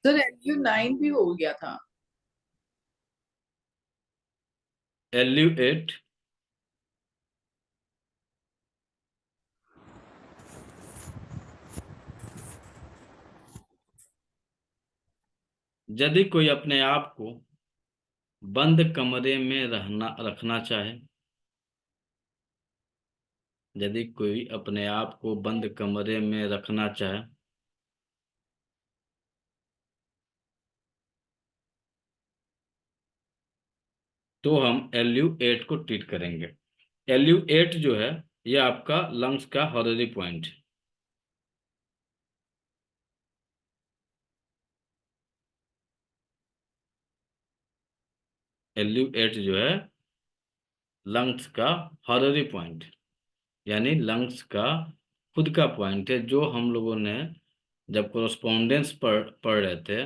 Sir LU9 भी हो गया था। LU8, यदि कोई अपने आप को बंद कमरे में रखना चाहे, यदि कोई अपने आप को बंद कमरे में रखना चाहे, तो हम LU8 को ट्रीट करेंगे। LU8 जो है, ये आपका लंग्स का हॉररी पॉइंट है। LU8 जो है लंग्स का हॉररी पॉइंट, यानी लंग्स का खुद का पॉइंट है, जो हम लोगों ने जब कोरस्पोंडेंस पढ़ रहे थे,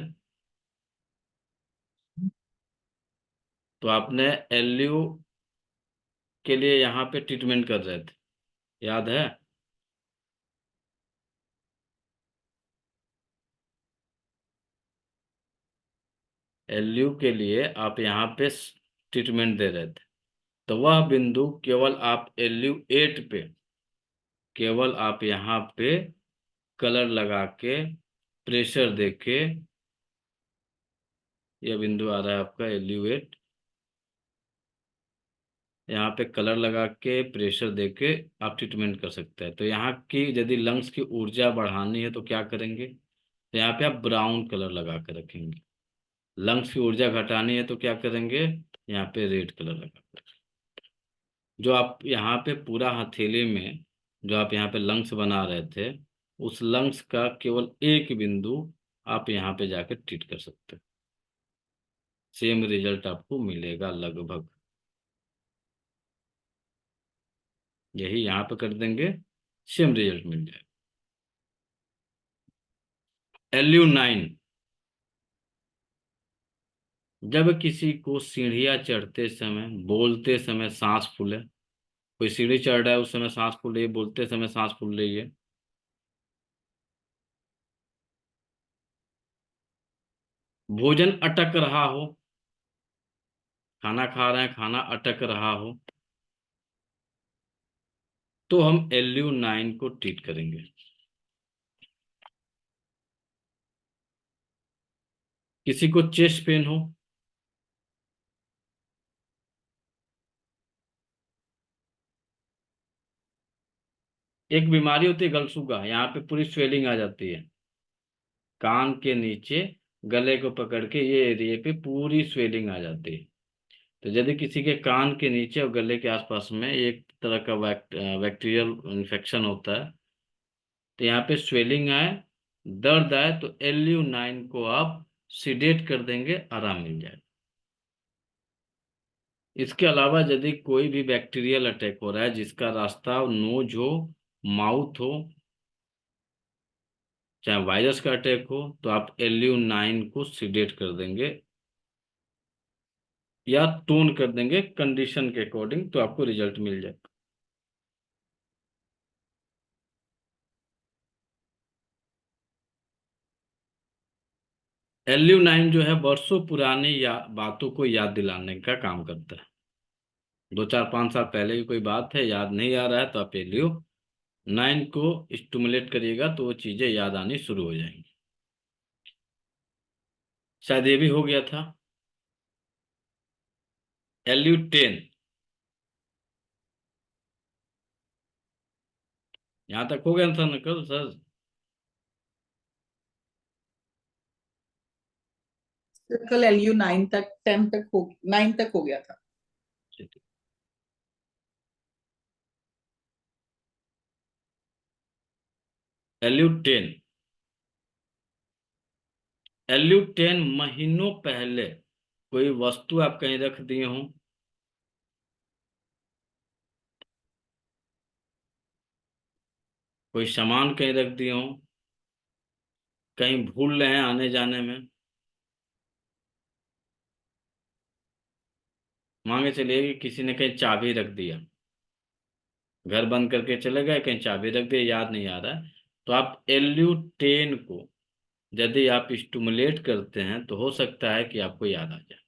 तो आपने LU के लिए यहाँ पे ट्रीटमेंट कर रहे थे, याद है? LU के लिए आप यहाँ पे ट्रीटमेंट दे रहे थे, तो वह बिंदु केवल आप LU8 पे, केवल आप यहाँ पे कलर लगा के, प्रेशर देके, यह बिंदु आ रहा है आपका LU8, यहाँ पे कलर लगा के, प्रेशर देके आप ट्रीटमेंट कर सकते हैं। तो यहाँ की यदि लंग्स की ऊर्जा बढ़ानी है तो क्या करेंगे? तो यहाँ पे आप ब्राउन कलर लगा के रखेंगे। लंग्स की ऊर्जा घटानी है तो क्या करेंगे? यहाँ पे रेड कलर लगा के। जो आप यहाँ पे पूरा हथेली में, जो आप यहाँ पे लंग्स बना रहे थे, उस लंग्स का केवल एक बिंदु आप यहाँ पे जाके ट्रीट कर सकते हैं। सेम रिजल्ट आपको मिलेगा लगभग। यही यहाँ पे कर देंगे, सेम रिजल्ट मिल जाएगा। LU9, जब किसी को सीढ़ियाँ चढ़ते समय, बोलते समय सांस फूले, कोई सीढ़ी चढ़ रहा है उस समय सांस फूल रही है, बोलते समय सांस फूल रही है, भोजन अटक रहा हो, खाना खा रहे हैं, खाना अटक रहा हो, तो हम LU9 को ट्रीट करेंगे। किसी को चेस्ट पेन हो, एक बीमारी होती है गलसूगा, यहाँ पे पूरी स्वेलिंग आ जाती है, कान के नीचे गले को पकड़ के ये एरिया पे पूरी स्वेलिंग आ जाती है। तो यदि किसी के कान के नीचे और गले के आसपास में एक तरह का बैक्टीरियल इन्फेक्शन होता है, तो यहाँ पे स्वेलिंग आए, दर्द आए, तो LU9 को आप सिडेट कर देंगे, आराम मिल जाए। इसके अलावा यदि कोई भी बैक्टीरियल अटैक हो रहा है जिसका रास्ता नोज हो, माउथ हो, चाहे वायरस का अटैक हो, तो आप LU9 को सिडेट कर देंगे या टोन कर देंगे कंडीशन के अकॉर्डिंग, तो आपको रिजल्ट मिल जाए। LU9 जो है वर्षों पुरानी बातों को याद दिलाने का काम करता है। 2 4 5 साल पहले की कोई बात है, याद नहीं आ रहा है, तो आप LU9 को स्टिमुलेट करिएगा तो वो चीजें याद आनी शुरू हो जाएंगी। शायद ये भी हो गया था। LU10, यहाँ तक हो गया था ना कल सर? सर कल LU9 तक, 10 तक हो, 9 तक हो गया था। LU10, LU10 महीनों पहले कोई वस्तु आप कहीं रख दिए हो, कोई सामान कहीं रख दिए हो, कहीं भूल रहे हैं आने जाने में, मांगे चलिए कि किसी ने कहीं चाबी रख दिया, घर बंद करके चले गए, कहीं चाबी रख दिया, याद नहीं आ रहा है, तो आप LU10 को यदि आप स्टिमुलेट करते हैं तो हो सकता है कि आपको याद आ जाए।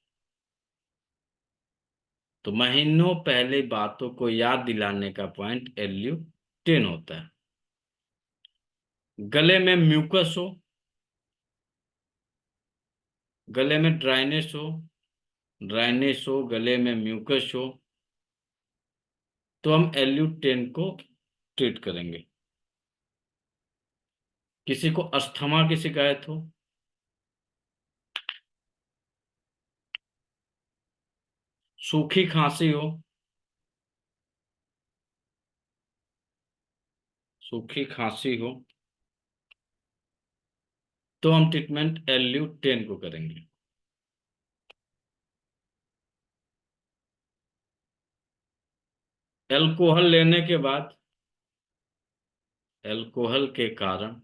तो महीनों पहले बातों को याद दिलाने का पॉइंट LU10 होता है। गले में म्यूकस हो, गले में ड्राइनेस हो, गले में म्यूकस हो, तो हम LU10 को ट्रीट करेंगे। किसी को अस्थमा की शिकायत हो, सूखी खांसी हो, सूखी खांसी हो, तो हम ट्रीटमेंट LU10 को करेंगे। अल्कोहल लेने के बाद, अल्कोहल के कारण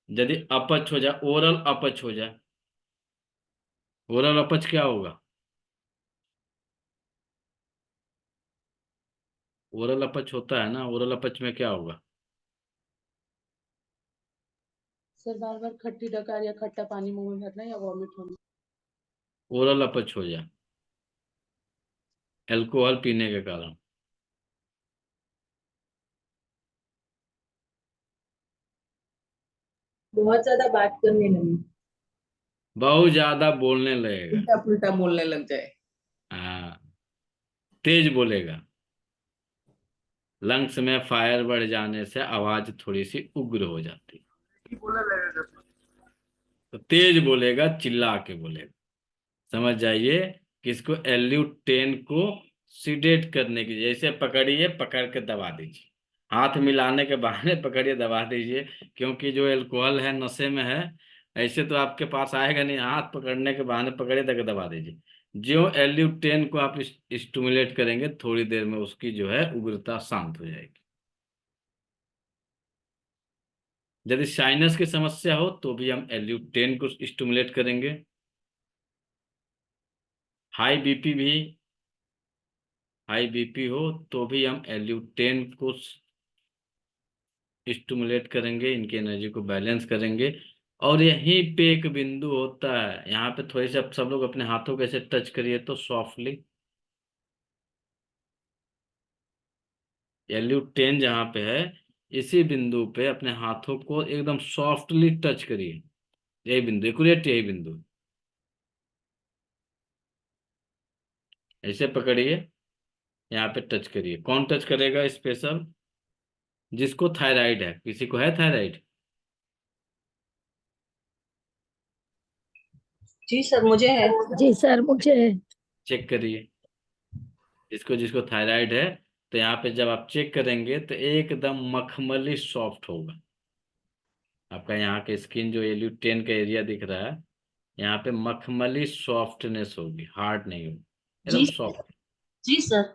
यदि अपच हो जाए, ओरल अपच हो जाए, ओरल अपच क्या होगा? ओरल अपच होता है ना, ओरल अपच में क्या होगा? सर बार बार खट्टी डकार या खट्टा पानी मुंह में भरना या वॉमिट होना। ओरल अपच हो जाए अल्कोहल पीने के कारण। बहुत ज्यादा बात करने लगी। बहुत ज्यादा बोलने लगेगा। उल्टा पुल्टा बोलने लग जाए। हाँ, तेज बोलेगा। लंग्स में फायर बढ़ जाने से आवाज थोड़ी सी उग्र हो जाती है। तो तेज बोलेगा, चिल्ला के बोलेगा। समझ जाइए कि इसको LU10 को सीडेट करने की, जैसे पकड़िए, पकड़ के दबा दीजिए, हाथ मिलाने के बहाने पकड़िए, दबा दीजिए। क्योंकि जो अल्कोहल है नशे में है, ऐसे तो आपके पास आएगा नहीं, हाथ पकड़ने के बहाने पकड़िए तक दबा दीजिए। जो LU10 को आप स्टिमुलेट करेंगे, थोड़ी देर में उसकी जो है उग्रता शांत हो जाएगी। यदि साइनस की समस्या हो तो भी हम LU10 को स्टिमुलेट करेंगे। हाई बीपी भी, हाई बीपी हो तो भी हम LU10 को स्टिमुलेट करेंगे, इनकी एनर्जी को बैलेंस करेंगे। और यहीं पे एक बिंदु होता है, यहाँ पे थोड़े से सब लोग अपने हाथों को ऐसे टच करिए तो सॉफ्टली। LU10 जहाँ पे है, इसी बिंदु पे अपने हाथों को एकदम सॉफ्टली टच करिए। यही बिंदु, एक्यूरेट यही बिंदु, ऐसे पकड़िए, यहाँ पे टच करिए। कौन टच करेगा स्पेशल? जिसको थायराइड है। किसी को है थायराइड? जी सर मुझे है। जी सर मुझे। चेक करिए जिसको जिसको थायराइड है। तो यहाँ पे जब आप चेक करेंगे तो एकदम मखमली सॉफ्ट होगा आपका यहाँ के स्किन। जो LU10 का एरिया दिख रहा है, यहाँ पे मखमली सॉफ्टनेस होगी, हार्ड नहीं होगी, एकदम जी सॉफ्ट। जी सर।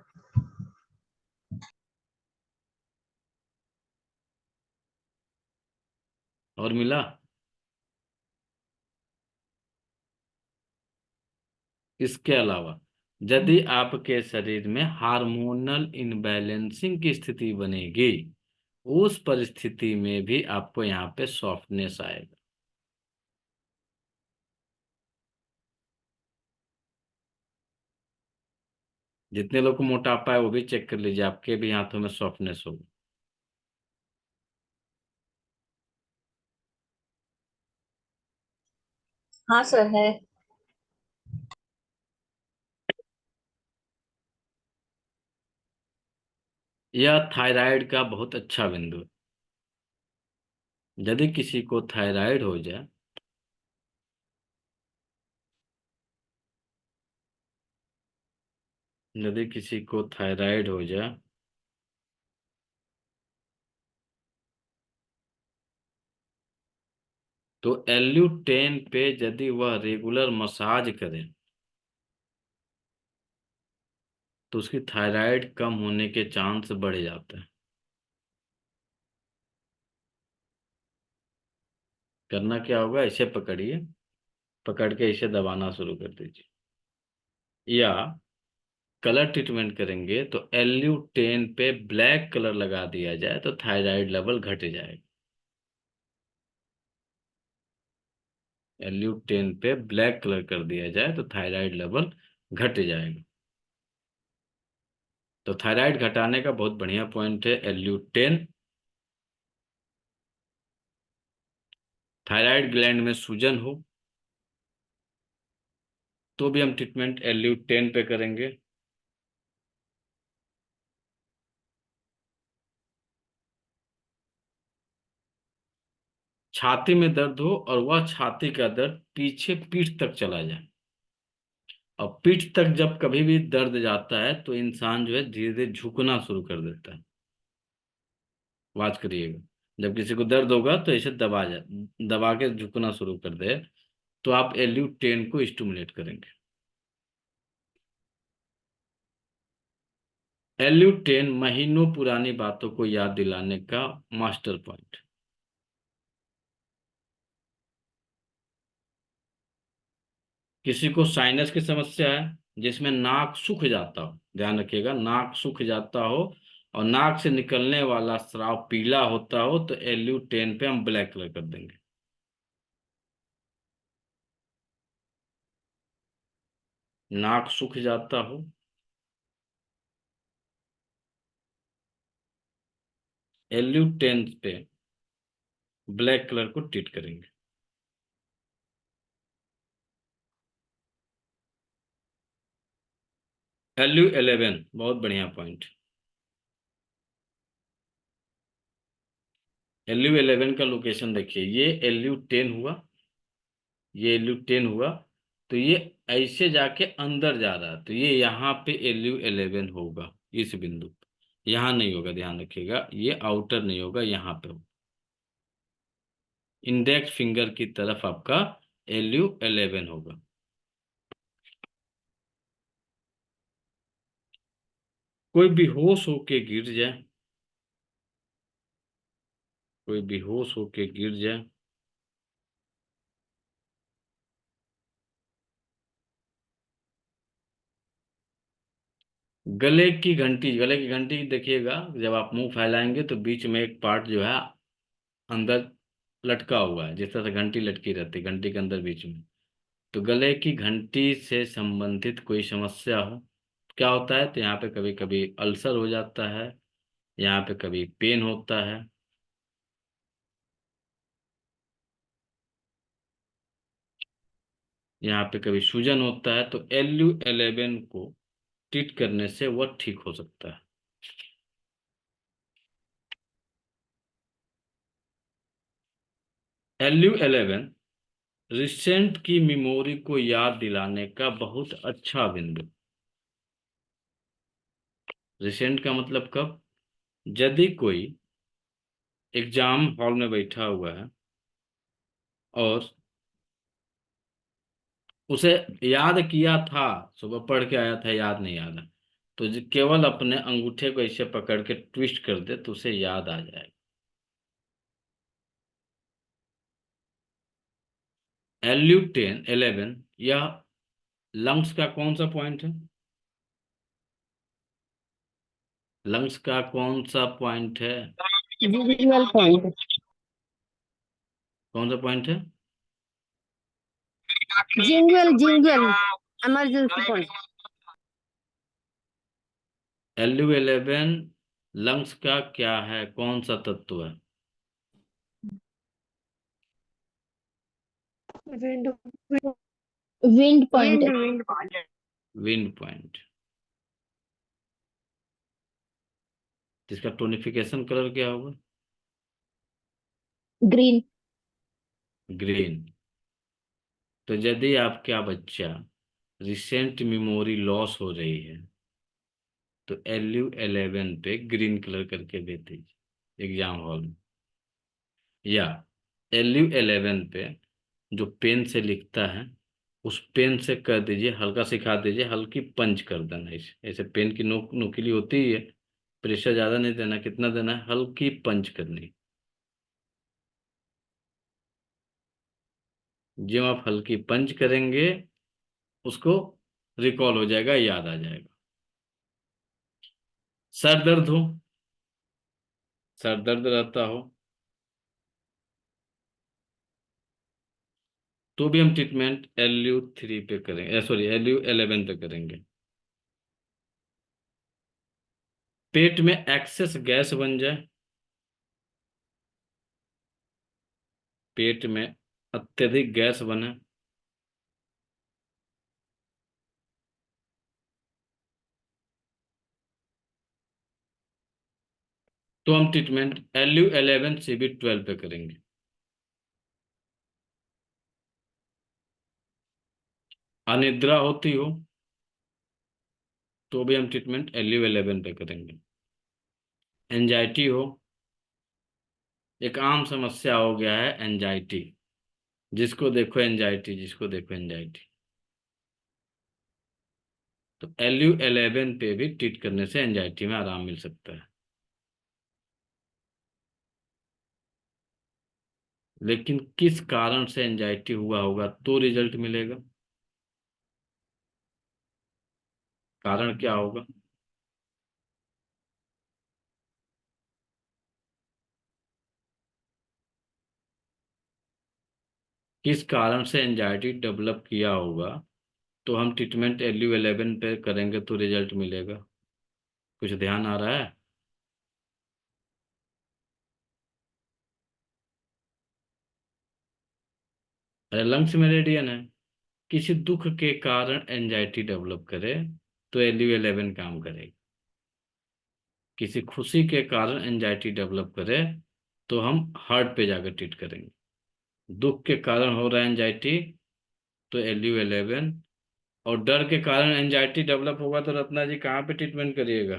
और मिला? इसके अलावा यदि आपके शरीर में हार्मोनल इनबैलेंसिंग की स्थिति बनेगी, उस परिस्थिति में भी आपको यहाँ पे सॉफ्टनेस आएगा। जितने लोग को मोटापा है वो भी चेक कर लीजिए, आपके भी हाथों में सॉफ्टनेस होगा। हाँ सर है। यह थायराइड का बहुत अच्छा बिंदु है। यदि किसी को थायराइड हो जाए, यदि किसी को थायराइड हो जाए तो LU10 पे यदि वह रेगुलर मसाज करे तो उसकी थायराइड कम होने के चांस बढ़ जाते हैं। करना क्या होगा, इसे पकड़िए, पकड़ के इसे दबाना शुरू कर दीजिए। या कलर ट्रीटमेंट करेंगे तो LU10 पे ब्लैक कलर लगा दिया जाए तो थायराइड लेवल घट जाएगा। LU10 पे ब्लैक कलर कर दिया जाए तो थायराइड लेवल घट जाएगा। तो थायराइड घटाने का बहुत बढ़िया पॉइंट है LU10। थायराइड ग्लैंड में सूजन हो तो भी हम ट्रीटमेंट LU10 पे करेंगे। छाती में दर्द हो और वह छाती का दर्द पीछे पीठ तक चला जाए, और पीठ तक जब कभी भी दर्द जाता है तो इंसान जो है धीरे धीरे झुकना शुरू कर देता है। आवाज करिएगा, जब किसी को दर्द होगा तो इसे दबा के झुकना शुरू कर दे, तो आप LU10 को स्टिमुलेट करेंगे। LU10 महीनों पुरानी बातों को याद दिलाने का मास्टर पॉइंट। किसी को साइनस की समस्या है जिसमें नाक सूख जाता हो, ध्यान रखिएगा, नाक सूख जाता हो और नाक से निकलने वाला स्राव पीला होता हो, तो LU10 पे हम ब्लैक कलर कर देंगे। नाक सूख जाता हो, LU10 पे ब्लैक कलर को ट्रीट करेंगे। LU11 बहुत बढ़िया पॉइंट। LU11 का लोकेशन देखिए, ये LU10 हुआ, ये LU10 हुआ, तो ये ऐसे जाके अंदर जा रहा है, तो ये यहाँ पे LU11 होगा, इस बिंदु पे। यहाँ नहीं होगा, ध्यान रखिएगा, ये आउटर नहीं होगा, यहाँ पे होगा। इंडेक्स फिंगर की तरफ आपका LU11 होगा। कोई बेहोश होके गिर जाए, कोई बेहोश होके गिर जाए, गले की घंटी देखिएगा, जब आप मुंह फैलाएंगे तो बीच में एक पार्ट जो है अंदर लटका हुआ है, जिस तरह से घंटी लटकी रहती है, घंटी के अंदर बीच में। तो गले की घंटी से संबंधित कोई समस्या हो, क्या होता है, तो यहाँ पे कभी कभी अल्सर हो जाता है, यहाँ पे कभी पेन होता है, यहाँ पे कभी सूजन होता है, तो LU11 को ट्रीट करने से वह ठीक हो सकता है। LU11 रिसेंट की मेमोरी को याद दिलाने का बहुत अच्छा बिंदु। रिसेंट का मतलब कब, यदि कोई एग्जाम हॉल में बैठा हुआ है और उसे याद किया था, सुबह पढ़ के आया था, याद नहीं आ रहा, तो केवल अपने अंगूठे को ऐसे पकड़ के ट्विस्ट कर दे तो उसे याद आ जाएगा। LU11 यह लंग्स का कौन सा पॉइंट है, लंग्स का कौन सा पॉइंट है, विजुअल पॉइंट, कौन सा पॉइंट है, jingle jingle emergency point. LU11 lungs का क्या है, कौन सा तत्व है, विंड पॉइंट, विंड पॉइंट। जिसका टोनिफिकेशन कलर क्या होगा, ग्रीन। ग्रीन। तो यदि आपका बच्चा रिसेंट मेमोरी लॉस हो रही है तो LU11 पे ग्रीन कलर करके दे दीजिए एग्जाम हॉल में, या LU11 पे जो पेन से लिखता है उस पेन से कर दीजिए, हल्का सिखा दीजिए, हल्की पंच कर देना, ऐसे ऐसे पेन की नोक नुकीली होती है, प्रेशर ज्यादा नहीं देना, कितना देना है, हल्की पंच करनी। जो आप हल्की पंच करेंगे उसको रिकॉल हो जाएगा, याद आ जाएगा। सर दर्द हो, सर दर्द रहता हो तो भी हम ट्रीटमेंट LU3 पे करेंगे, सॉरी LU11 पे करेंगे। पेट में एक्सेस गैस बन जाए, पेट में अत्यधिक गैस बने, तो हम ट्रीटमेंट LU11 CB12 पे करेंगे। अनिद्रा होती हो तो भी हम ट्रीटमेंट LU11 पे करेंगे। एंजाइटी हो, एक आम समस्या हो गया है एंजाइटी, जिसको देखो एंजाइटी, जिसको देखो एंजाइटी, तो LU11 पे भी ट्रीट करने से एंजाइटी में आराम मिल सकता है। लेकिन किस कारण से एंजाइटी हुआ होगा तो रिजल्ट मिलेगा, कारण क्या होगा? किस कारण से एंजाइटी डेवलप किया होगा तो हम ट्रीटमेंट LU11 पे करेंगे तो रिजल्ट मिलेगा। कुछ ध्यान आ रहा है? अरे लंग्स मेरिडियन है। किसी दुख के कारण एंजाइटी डेवलप करे तो LU11 काम करेगा। किसी खुशी के कारण एंजाइटी डेवलप करे तो हम हार्ट पे जाकर ट्रीट करेंगे। दुख के कारण हो रहा है एंजाइटी तो LU11, और डर के कारण एंजाइटी डेवलप होगा तो रत्ना जी कहाँ पे ट्रीटमेंट करिएगा?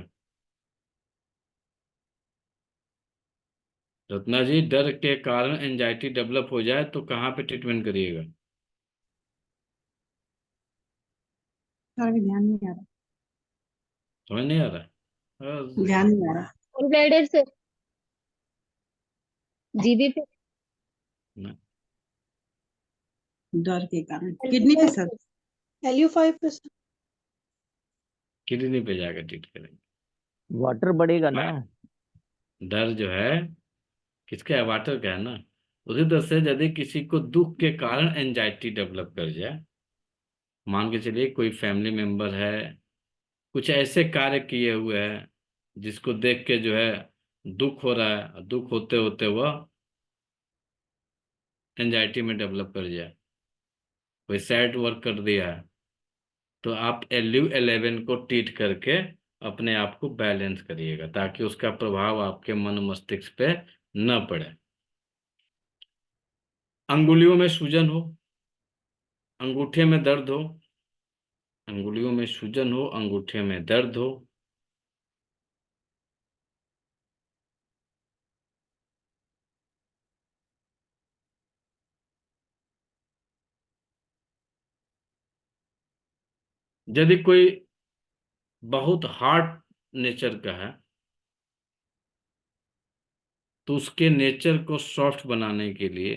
रत्ना जी डर के कारण एंजाइटी डेवलप हो जाए तो कहाँ पे ट्रीटमेंट करिएगा? सर ध्यान नहीं आ रहा, समझ नहीं आ रहा? ध्यान नहीं आ रहा। कौन ब्लैडर से जीबी पे ना, डर के कारण किडनी पे सर, LU5 पे सर। किडनी पे जाकर ट्रीट करेंगे। वाटर बढ़ेगा ना। डर जो है किसका है? वाटर का है ना। उसी तरह से यदि किसी को दुख के कारण एंजाइटी डेवलप कर जाए, मान के चलिए कोई फैमिली मेंबर है, कुछ ऐसे कार्य किए हुए हैं जिसको देख के जो है दुख हो रहा है, दुख होते होते वह एंजाइटी में डेवलप कर जाए, कोई सैड वर्क कर दिया है, तो आप LU11 को ट्रीट करके अपने आप को बैलेंस करिएगा ताकि उसका प्रभाव आपके मन मस्तिष्क पे न पड़े। अंगुलियों में सूजन हो, अंगूठे में दर्द हो, अंगुलियों में सूजन हो, अंगूठे में दर्द हो, यदि कोई बहुत हार्ड नेचर का है तो उसके नेचर को सॉफ्ट बनाने के लिए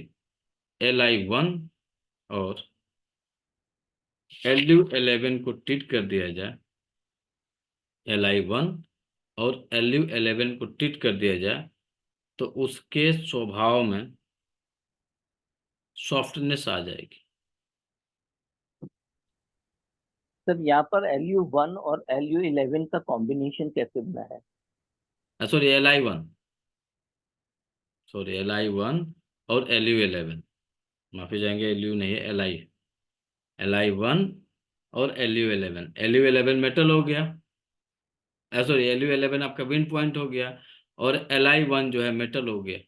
LI1 और LU11 को ट्रीट कर दिया जाए, LI1 और LU11 को ट्रीट कर दिया जाए तो उसके स्वभाव में सॉफ्टनेस आ जाएगी। सर यहाँ पर LU1 और LU11 का कॉम्बिनेशन कैसे बना है? सॉरी LI1 और LU11, माफी जाएंगे, LU नहीं है, LI1 और LU11 मेटल हो गया, सॉरी LU11 आपका विंड पॉइंट हो गया और LI1 जो है मेटल हो गया।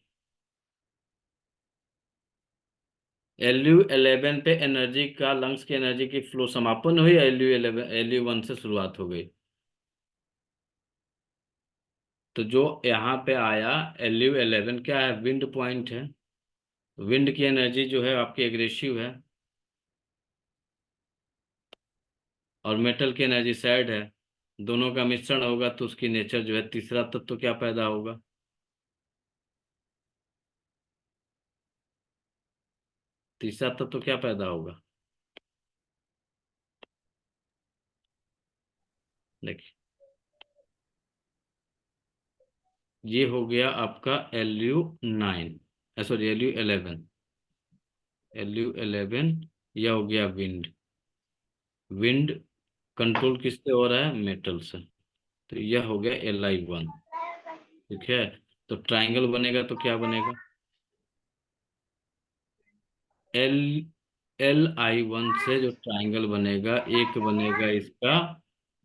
LU11 पे एनर्जी का, लंग्स की एनर्जी की फ्लो समापन हुई, LU1 से शुरुआत हो गई। तो जो यहाँ पे आया LU11 क्या है? विंड पॉइंट है। विंड की एनर्जी जो है आपकी एग्रेसिव है और मेटल की एनर्जी सैड है, दोनों का मिश्रण होगा तो उसकी नेचर जो है तीसरा तत्व क्या पैदा होगा? तीसरा तत्व क्या पैदा होगा? देखिए, ये हो गया आपका LU9, सॉरी LU11। LU11, यह हो गया विंड। विंड कंट्रोल किससे हो रहा है? मेटल से। तो यह हो गया Li1। ठीक है, तो ट्राइंगल बनेगा तो क्या बनेगा? एल Li1 से जो ट्राइंगल बनेगा, एक बनेगा इसका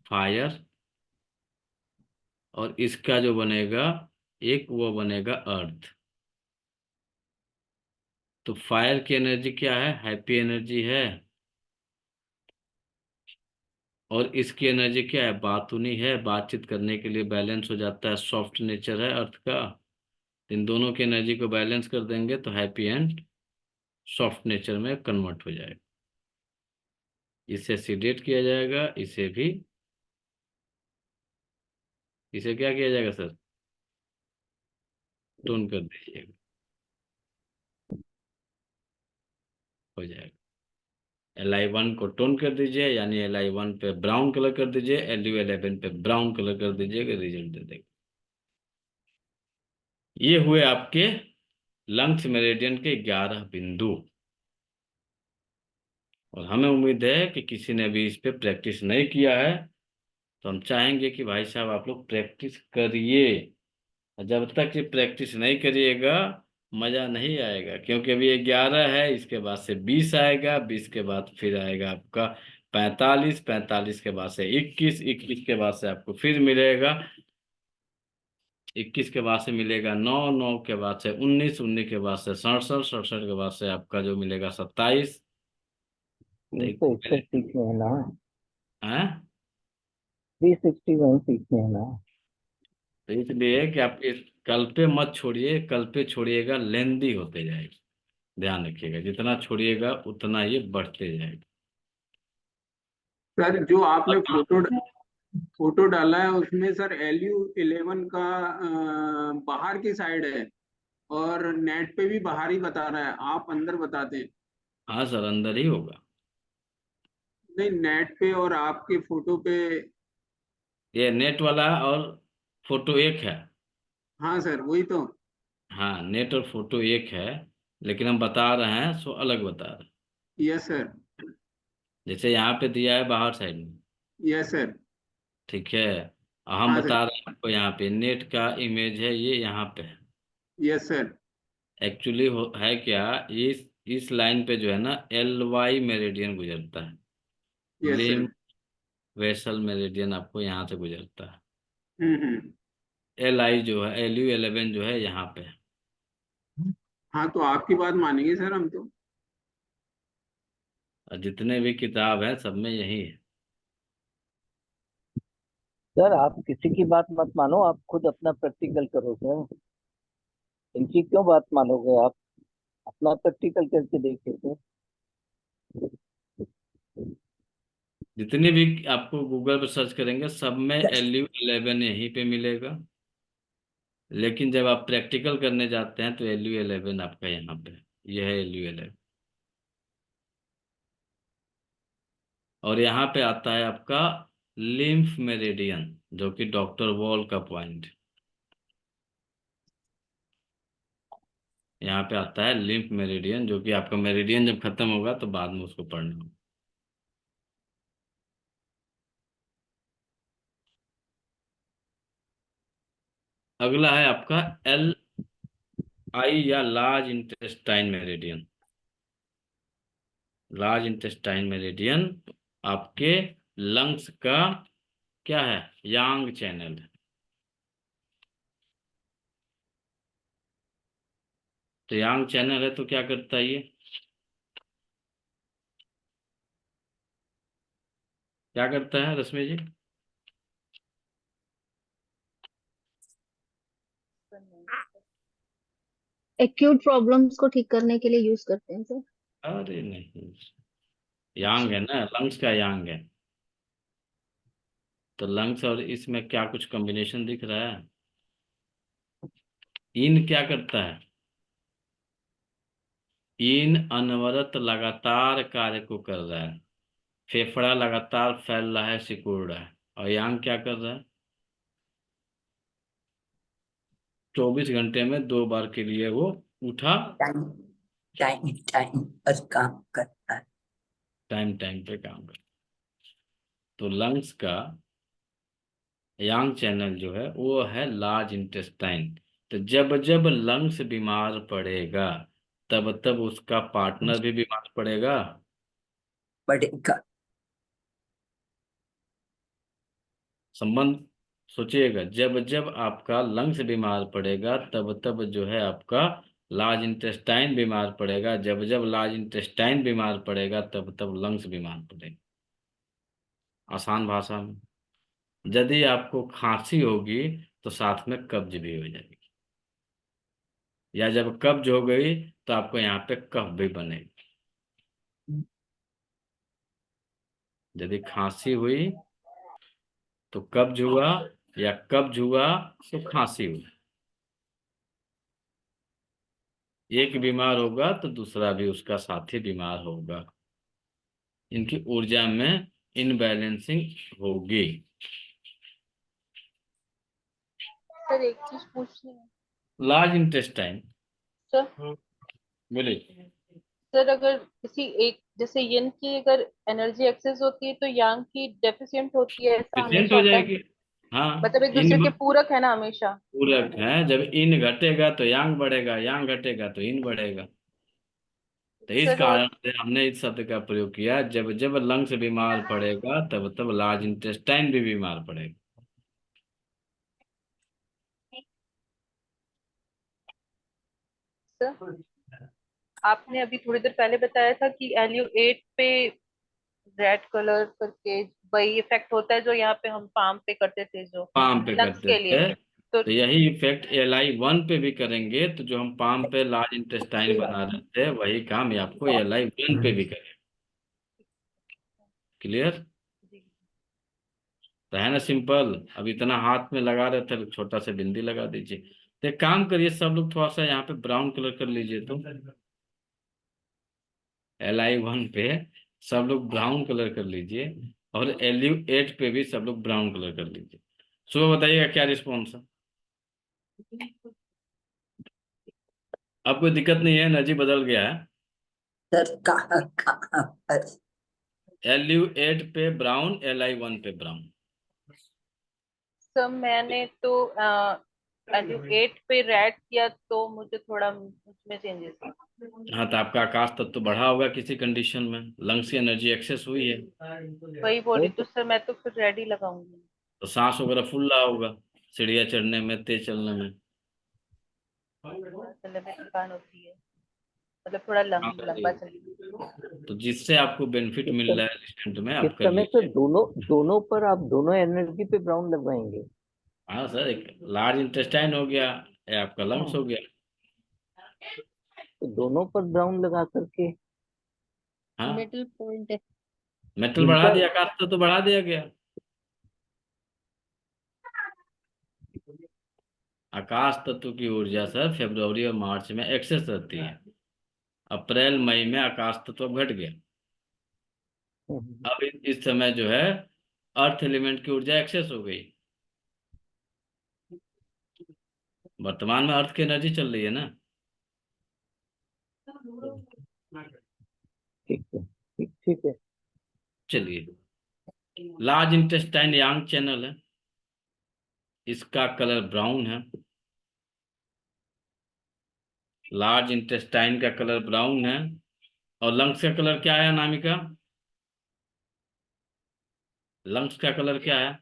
फायर, और इसका जो बनेगा एक, वो बनेगा अर्थ। तो फायर की एनर्जी क्या है? हैप्पी एनर्जी है। और इसकी एनर्जी क्या है? बातूनी है, बातचीत करने के लिए बैलेंस हो जाता है, सॉफ्ट नेचर है अर्थ का। इन दोनों की एनर्जी को बैलेंस कर देंगे तो हैप्पी एंड सॉफ्ट नेचर में कन्वर्ट हो जाएगा। इसे सीडेट किया जाएगा, इसे क्या किया जाएगा सर? टोन कर दीजिएगा, हो जाएगा। Li1 को टोन कर दीजिए, यानी Li1 पे ब्राउन कलर कर दीजिए, LU11 पे ब्राउन कलर कर दीजिएगा, रिजल्ट दे देगा। ये हुए आपके लंग्स मेरिडियन के 11 बिंदु। और हमें उम्मीद है कि किसी ने भी इस पे प्रैक्टिस नहीं किया है, तो हम चाहेंगे कि भाई साहब आप लोग प्रैक्टिस करिए। और जब तक ये प्रैक्टिस नहीं करिएगा, मजा नहीं आएगा। क्योंकि अभी ये 11 है, इसके बाद से 20 आएगा, 20 के बाद फिर आएगा आपका 45, 45 के बाद से 21, 21 के बाद से आपको फिर मिलेगा 21 के बाद से मिलेगा 9, 9 के बाद से 19, 19 के बाद से 67, 67 के बाद से आपका जो मिलेगा 27। 361 सीखने है ना, हैं? 361 सीखने है ना। तो इसलिए कि आप इस कल पे मत छोड़िए, कल पे छोड़िएगा लेंदी होते जाएगा। ध्यान रखिएगा, जितना छोड़िएगा उतना ये बढ़ते जाएगा। सर जो आपने फोटो डाला है उसमें सर LU11 का बाहर की साइड है, और नेट पे भी बाहर ही बता रहा है, आप अंदर बताते हैं। हाँ सर, अंदर ही होगा। नहीं, नेट पे और आपके फोटो पे। ये नेट वाला और फोटो एक है। हाँ सर, वही तो। हाँ, नेट और फोटो एक है, लेकिन हम बता रहे हैं सो अलग बता रहे हैं। Yes sir. जैसे यहाँ पे दिया है बाहर साइड में, यस सर। ठीक है, और हम हाँ सर। बता रहे हैं आपको यहाँ पे नेट का इमेज है, ये यहाँ पे है। Yes sir. एक्चुअली है क्या, इस लाइन पे जो है ना LY मेरिडियन गुजरता है। Yes sir. Lymph vessel meridian आपको यहाँ से गुजरता है। हम्म। LI जो है, LU11 जो है यहाँ पे है। हाँ, तो आपकी बात मानेंगे सर हम तो। और जितने भी किताब हैं सब में यही है। सर आप किसी की बात मत मानो, आप खुद अपना प्रैक्टिकल करो सर। इनकी क्यों बात मानोगे आप? अपना प्रैक्टिकल करके देखिए सर। जितने भी आपको गूगल पर सर्च करेंगे सब में LU11 यहीं पे मिलेगा। लेकिन जब आप प्रैक्टिकल करने जाते हैं तो LU11 आपका यहाँ पे है। यह है LU11। और यहाँ पे आता है आपका लिम्फ मेरिडियन, जो कि डॉक्टर वॉल का पॉइंट। यहाँ पे आता है लिम्फ मेरिडियन, जो कि आपका मेरिडियन जब खत्म होगा तो बाद में उसको पढ़ना होगा। अगला है आपका LI या large intestine meridian. Large intestine meridian आपके लंग्स का क्या है? यांग चैनल है। तो यांग चैनल है तो क्या करता है ये? क्या करता है रश्मि जी? एक्यूट प्रॉब्लम्स को ठीक करने के लिए यूज करते हैं सर। अरे नहीं, यांग है ना, लंग्स का यांग है। तो लंग्स और इसमें क्या कुछ कॉम्बिनेशन दिख रहा है? इन क्या करता है? इन अनवरत लगातार कार्य को कर रहा है। फेफड़ा लगातार फैल रहा है, सिकुड़ रहा है। और यांग क्या कर रहा है? 24 घंटे में 2 बार के लिए वो उठा टाइम टाइम पर काम करता है। टाइम टाइम पे काम करता है। तो लंग्स का यांग चैनल जो है वो है लार्ज इंटेस्टाइन। तो जब जब लंग्स बीमार पड़ेगा तब तब उसका पार्टनर भी बीमार पड़ेगा। बढ़ेगा। संबंध सोचिएगा, जब जब आपका लंग्स बीमार पड़ेगा तब तब जो है आपका लार्ज इंटेस्टाइन बीमार पड़ेगा, जब जब लार्ज इंटेस्टाइन बीमार पड़ेगा तब तब लंग्स बीमार पड़ेगा। आसान भाषा में, यदि आपको खांसी होगी तो साथ में कब्ज भी हो जाएगी, या जब कब्ज हो गई तो आपको यहाँ पे कफ भी बनेगी। यदि खांसी हुई तो कब्ज हुआ, या कब्ज हुआ तो खांसी हुई। एक बीमार होगा तो दूसरा भी उसका साथी बीमार होगा, इनकी ऊर्जा में इनबैलेंसिंग होगी। सर एक चीज पूछनी है लार्ज इंटेस्टाइन, सर। बोलिए। सर अगर किसी एक जैसे यिन की अगर एनर्जी एक्सेस होती है तो यांग की डेफिशिएंट होती है, ऐसा पेशेंट हमेशा हो होता है? जाएगी। हाँ, मतलब एक इन दूसरे के पूरक है ना हमेशा? पूरक है। जब इन घटेगा तो यांग बढ़ेगा, यांग घटेगा तो इन बढ़ेगा। तो इस सर और कारण से हमने इस शब्द का प्रयोग किया, जब जब लंग्स बीमार पड़ेगा तब तब लार्ज इंटेस्टाइन भी बीमार पड़ेगा। सर आपने अभी थोड़ी देर पहले बताया था कि LU8 पे रेड कलर करके वही इफेक्ट होता है जो यहाँ पे हम पाम पे करते थे जो पाम पे लंग्स करते के लिए। थे, तो तो यही इफेक्ट LI1 पे भी करेंगे। तो जो हम पाम पे लार्ज इंटेस्टाइन बना रहे थे वही काम ये आपको LI1 पे भी करेंगे। क्लियर? जी। तो है ना सिंपल। अब इतना हाथ में लगा रहे थे, छोटा सा बिंदी लगा दीजिए। तो एक काम करिए, सब लोग थोड़ा सा यहाँ पे ब्राउन कलर कर लीजिए। तो LI1 पे सब लोग ब्राउन कलर कर लीजिए, और LU8 पे भी सब लोग ब्राउन कलर कर लीजिए। सुबह बताइएगा क्या रिस्पॉन्स है। अब कोई दिक्कत नहीं है, एनर्जी बदल गया है। सर कहाँ कहाँ पर? LU8 पे ब्राउन, LI1 पे ब्राउन। सर मैंने तो LU8 पे रेड किया तो मुझे थोड़ा उसमें चेंजेस। हाँ, तो आपका आकाश तत्व तो बढ़ा होगा किसी कंडीशन में, लंग्स की एनर्जी एक्सेस हुई है, वही बोल रही तो सर मैं तो फिर रेड ही लगाऊंगी। तो सांस वगैरह फूल रहा होगा सीढ़ियाँ चढ़ने में, तेज चलने में। मतलब में थकान होती है, मतलब थोड़ा हाँ, लंबा चलिए। तो जिससे आपको बेनिफिट इस मिल समय रहा है रिस्टेंट में इस आप कर समय से लीजिए। दोनों दोनों पर आप दोनों एनर्जी पे ब्राउन लगवाएंगे? हाँ सर, एक लार्ज इंटेस्टाइन हो गया, या आपका लंग्स हाँ, हो गया। तो दोनों पर ब्राउन लगा करके हाँ, मिडिल पॉइंट है। मेटल बढ़ा जिनका दिया, आकाश तत्व तो बढ़ा दिया गया। आकाश तत्व की ऊर्जा सर फरवरी और मार्च में एक्सेस रहती है, अप्रैल मई में आकाश तत्व घट गया। अब इस समय जो है अर्थ एलिमेंट की ऊर्जा एक्सेस हो गई। वर्तमान में अर्थ की एनर्जी चल रही है ना। ठीक है, ठीक ठीक है। चलिए, लार्ज इंटेस्टाइन यांग चैनल है, इसका कलर ब्राउन है। लार्ज इंटेस्टाइन का कलर ब्राउन है, और लंग्स का कलर क्या है अनामिका? लंग्स का कलर क्या है?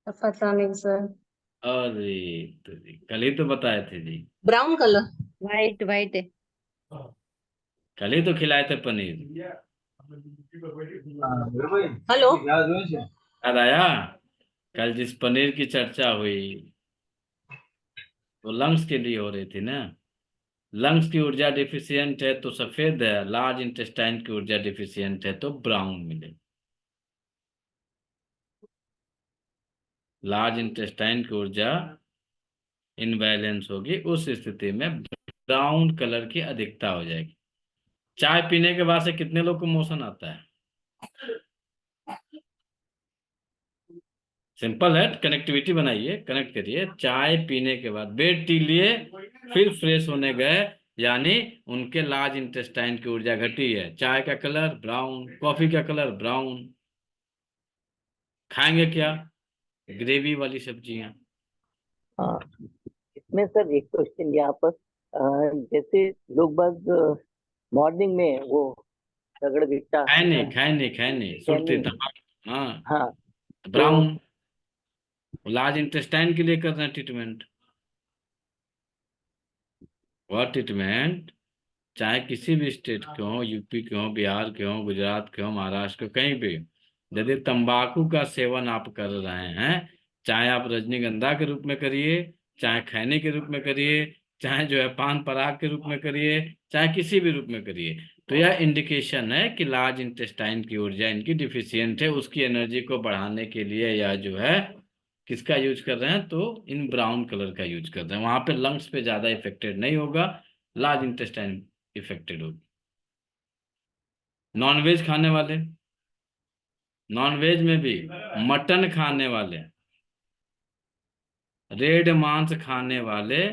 पता नहीं सर। अरे तो जी, कल ही तो बताए थे जी, ब्राउन कलर। वाइट वाइट है। कल ही तो खिलाए थे पनीर। हेलो। याद आया? कल जिस पनीर की चर्चा हुई वो लंग्स के लिए हो रही थी ना। लंग्स की ऊर्जा डिफिशियंट है तो सफेद है, लार्ज इंटेस्टाइन की ऊर्जा डिफिशियंट है तो ब्राउन मिले। लार्ज इंटेस्टाइन की ऊर्जा इनबैलेंस होगी, उस स्थिति में ब्राउन कलर की अधिकता हो जाएगी। चाय पीने के बाद से कितने लोग को मोशन आता है? सिंपल है, कनेक्टिविटी बनाइए, कनेक्ट करिए। चाय पीने के बाद बेड टी लिए, फिर फ्रेश होने गए, यानी उनके लार्ज इंटेस्टाइन की ऊर्जा घटी है। चाय का कलर ब्राउन, कॉफी का कलर ब्राउन। खाएंगे क्या? ग्रेवी वाली सब्जियां। हाँ, इसमें सर एक क्वेश्चन यहाँ पर, जैसे लोग बाग मॉर्निंग में वो रगड़ गिट्टा खाए नहीं, खाए नहीं, खाए नहीं, सुनते कैनी, तंबाकू, हाँ, हाँ, तो ब्राउन। लार्ज इंटेस्टाइन के लिए कर रहे हैं ट्रीटमेंट। वह ट्रीटमेंट चाहे किसी भी स्टेट के हो, यूपी के हो, बिहार के हो, गुजरात के हो, महाराष्ट्र के, कहीं भी, यदि तंबाकू का सेवन आप कर रहे हैं, चाहे आप रजनीगंधा के रूप में करिए, चाहे खैनी के रूप में करिए, चाहे जो है पान पराग के रूप में करिए, चाहे किसी भी रूप में करिए, तो यह इंडिकेशन है कि लार्ज इंटेस्टाइन की ऊर्जा इनकी डिफिशियंट है। उसकी एनर्जी को बढ़ाने के लिए यह जो है किसका यूज कर रहे हैं, तो इन ब्राउन कलर का यूज कर रहे हैं। वहां पे लंग्स पे ज्यादा इफेक्टेड नहीं होगा, लार्ज इंटेस्टाइन इफेक्टेड होगी। नॉनवेज खाने वाले, नॉनवेज में भी मटन खाने वाले, रेड मांस खाने वाले